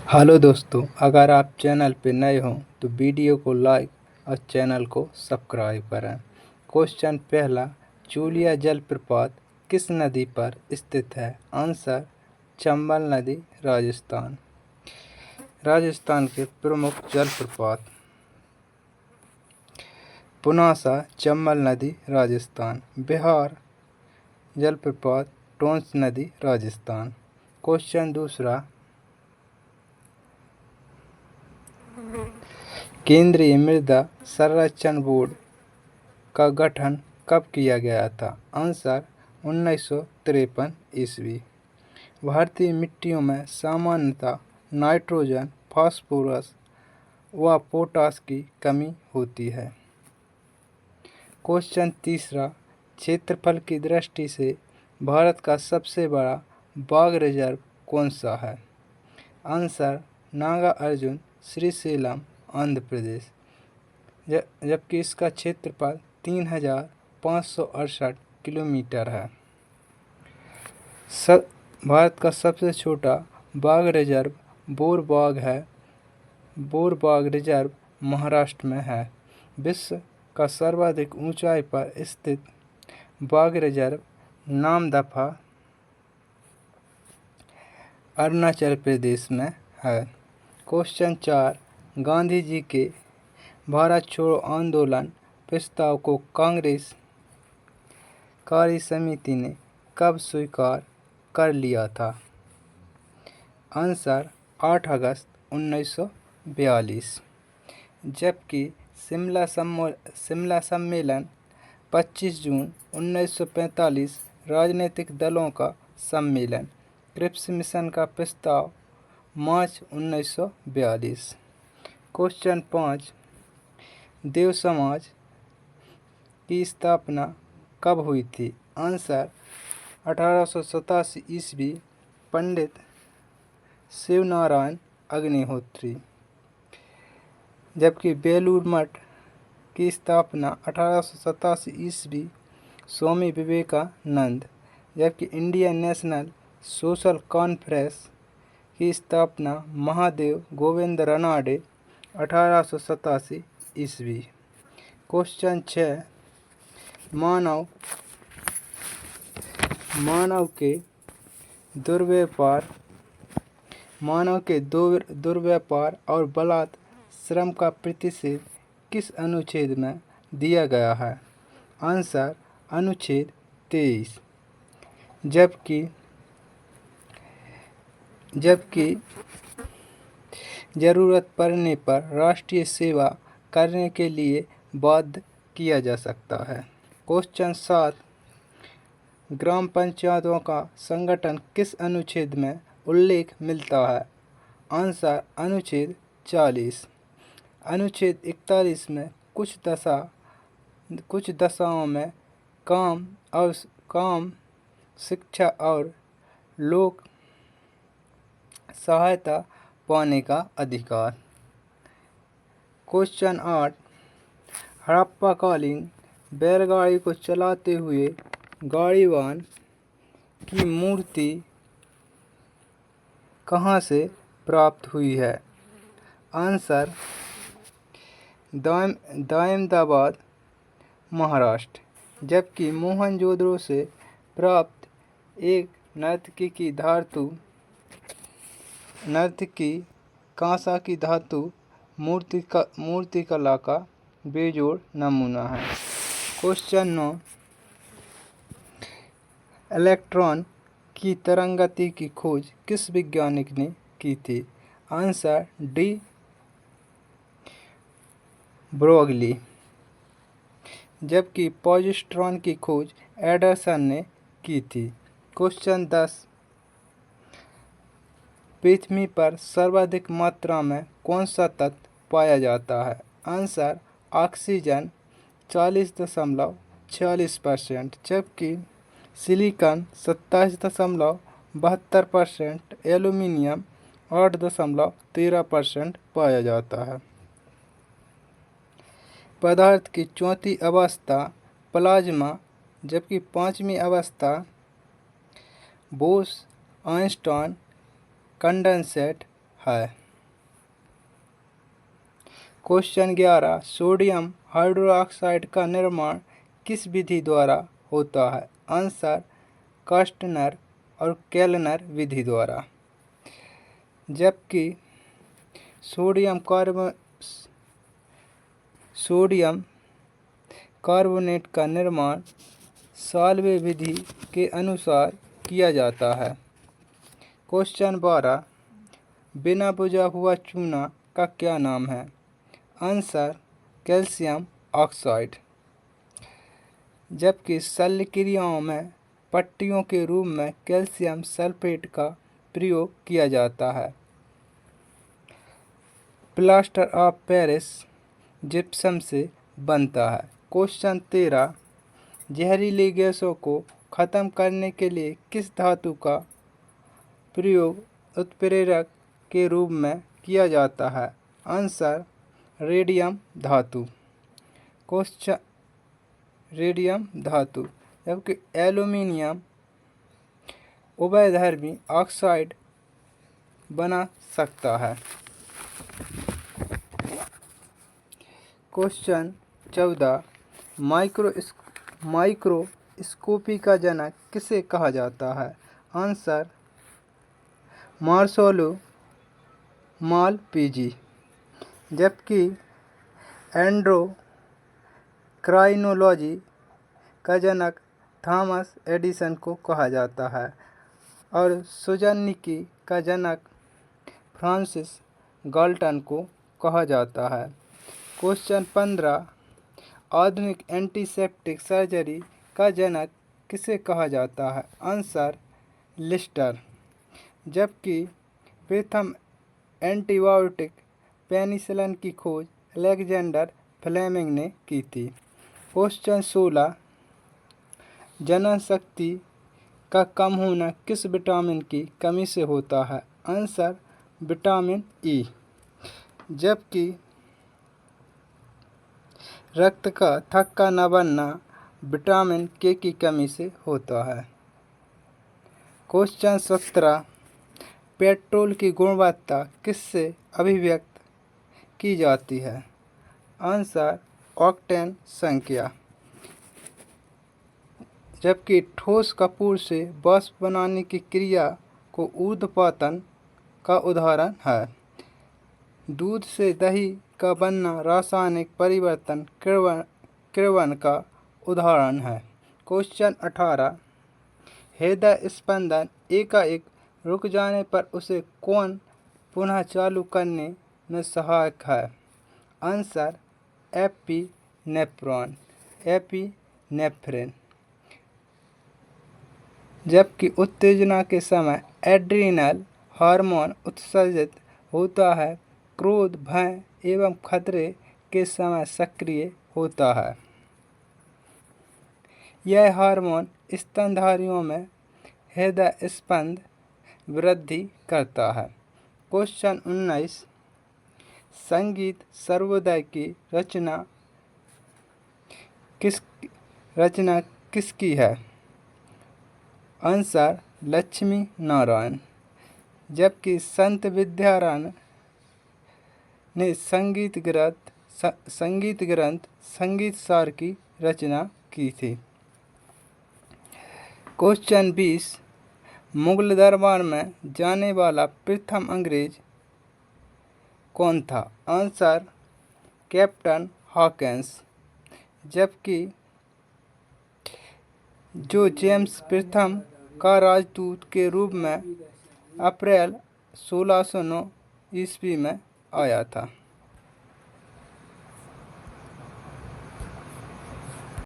Hello दोस्तों, अगर आप चैनल पर नए हों तो वीडियो को लाइक और चैनल को सब्सक्राइब करें। क्वेश्चन पहला, चूलिया जलप्रपात किस नदी पर स्थित है? आंसर, चंबल नदी, राजस्थान। राजस्थान के प्रमुख जलप्रपात, पुनासा चंबल नदी, राजस्थान। बिहार जलप्रपात, टोंस नदी, राजस्थान। क्वेश्चन दूसरा, केंद्रीय मृदा संरक्षण बोर्ड का गठन कब किया गया था? आंसर, 1953 ईस्वी। भारतीय मिट्टियों में सामान्यतः नाइट्रोजन, फास्फोरस व पोटास की कमी होती है। क्वेश्चन तीसरा, क्षेत्रफल की दृष्टि से भारत का सबसे बड़ा बाघ रिजर्व कौन सा है? आंसर, नागार्जुन श्रीशैलम, आंध्र प्रदेश। जबकि इसका क्षेत्रफल 3568 किलोमीटर है। भारत का सबसे छोटा बाघ रिजर्व बोर बाघ है। बोर बाघ रिजर्व महाराष्ट्र में है। विश्व का सर्वाधिक ऊंचाई पर स्थित बाघ रिजर्व नामदफा, अरुणाचल प्रदेश में है। क्वेश्चन 4, गांधी जी के भारत छोड़ो आंदोलन प्रस्ताव को कांग्रेस कार्य समिति ने कब स्वीकार कर लिया था? आंसर, 8 अगस्त 1942। जबकि शिमला सम्मेलन 25 जून 1945, राजनीतिक दलों का सम्मेलन, क्रिप्स मिशन का प्रस्ताव मार्च 1942। क्वेश्चन 5, देव समाज की स्थापना कब हुई थी? आंसर, 1887 ईस्वी, पंडित शिवनारायण अग्निहोत्री। जबकि बेलूर मठ की स्थापना 1887 ईस्वी, स्वामी विवेकानंद। जबकि इंडियन नेशनल सोशल कॉन्फ्रेंस की स्थापना महादेव गोविंद रानडे, 1887 ईस्वी। क्वेश्चन 6, मानव के दुर्व्यापार और बलात् श्रम का प्रतिषेध किस अनुच्छेद में दिया गया है? आंसर, अनुच्छेद 23। जबकि जरूरत पड़ने पर राष्ट्रीय सेवा करने के लिए बाध्य किया जा सकता है। क्वेश्चन 7, ग्राम पंचायतों का संगठन किस अनुच्छेद में उल्लेख मिलता है? आंसर, अनुच्छेद 40। अनुच्छेद 41 में कुछ दशाओं में काम, शिक्षा और लोक सहायता पाने का अधिकार। क्वेश्चन 8, हड़प्पाकालीन बैलगाड़ी को चलाते हुए गाड़ीवान की मूर्ति कहाँ से प्राप्त हुई है? आंसर, दायमदाबाद, महाराष्ट्र। जबकि मोहनजोदड़ो से प्राप्त एक नर्तकी कांसा की धातु मूर्तिकला का बेजोड़ नमूना है। क्वेश्चन 9, इलेक्ट्रॉन की तरंगगति की खोज किस वैज्ञानिक ने की थी? Answer, de Broglie. जबकि पॉजिट्रॉन की खोज एंडरसन ने की थी। क्वेश्चन 10, पृथ्वी पर सर्वाधिक मात्रा में कौन सा तत्व पाया जाता है? Answer, oxygen, 40.46%। जबकि सिलिकॉन 27.72%, एल्यूमीनियम 8.13% पाया जाता है। पदार्थ की चौथी अवस्था प्लाज्मा, जबकि पांचवी अवस्था बोस आइंस्टाइन कंडेंसेट है। क्वेश्चन 11 सोडियम हाइड्रोक्साइड का निर्माण किस विधि द्वारा होता है? आंसर कास्टनर और केल्नर विधि द्वारा। जबकि सोडियम कार्बोनेट का निर्माण साल्वे विधि के अनुसार किया जाता है। क्वेश्चन 12 बिना बुझा हुआ चूना का क्या नाम है? Answer calcium oxide. जबकि शल्य क्रियाओं में पट्टियों के रूप में कैल्शियम सल्फेट का प्रयोग किया जाता है। प्लास्टर ऑफ पेरिस जिप्सम से बनता है। क्वेश्चन 13 जहरीली गैसों को खत्म करने के लिए किस धातु का प्रयोग उत्प्रेरक के रूप में किया जाता है? आंसर रेडियम धातु। क्वेश्चन रेडियम धातु। जबकि एल्यूमिनियम उभयधर्मी ऑक्साइड बना सकता है। क्वेश्चन 14 माइक्रोस्कोपी का जनक किसे कहा जाता है? Answer Marcello Malpighi. जबकि एंडोक्राइनोलॉजी का जनक थॉमस एडिसन को कहा जाता है और सुजननिकी का जनक फ्रांसिस गाल्टन को कहा जाता है। क्वेश्चन 15 आधुनिक एंटीसेप्टिक सर्जरी का जनक किसे कहा जाता है? Answer Lister. जबकि प्रथम एंटीबायोटिक पेनिसिलिन की खोज अलेक्जेंडर फ्लेमिंग ने की थी। क्वेश्चन 16 जनन शक्ति का कम होना किस विटामिन की कमी से होता है? Answer vitamin E. जबकि रक्त का थक्का न बनना विटामिन के की कमी से होता है। क्वेश्चन 17 पेट्रोल की गुणवत्ता किससे अभिव्यक्त की जाती है? आंसर ऑक्टेन संख्या। जबकि ठोस कपूर से वाष्प बनाने की क्रिया को ऊर्ध्वपातन का उदाहरण है। दूध से दही का बनना रासायनिक परिवर्तन किण्वन का उदाहरण है। क्वेश्चन 18 हृदय स्पंदन एकाएक रुक जाने पर उसे कौन पुनः चालू करने में सहायक है? Answer epinephrine. जबकि उत्तेजना के समय एड्रिनल हार्मोन उत्सर्जित होता है, क्रोध, भय एवं खतरे के समय सक्रिय होता है। यह हार्मोन स्तनधारियों में हृदय स्पंद वृद्धि करता है। क्वेश्चन 19 संगीत सर्वोदय की रचना किसकी है? आंसर लक्ष्मी नारायण। जबकि संत विद्यारायण ने संगीत ग्रंथ संगीत सार की रचना की थी। क्वेश्चन 20 मुगल दरबार में जाने वाला प्रथम अंग्रेज कौन था? Answer captain Hawkins. जबकि जो जेम्स प्रथम का राजदूत के रूप में अप्रैल 1609 ईस्वी में आया था।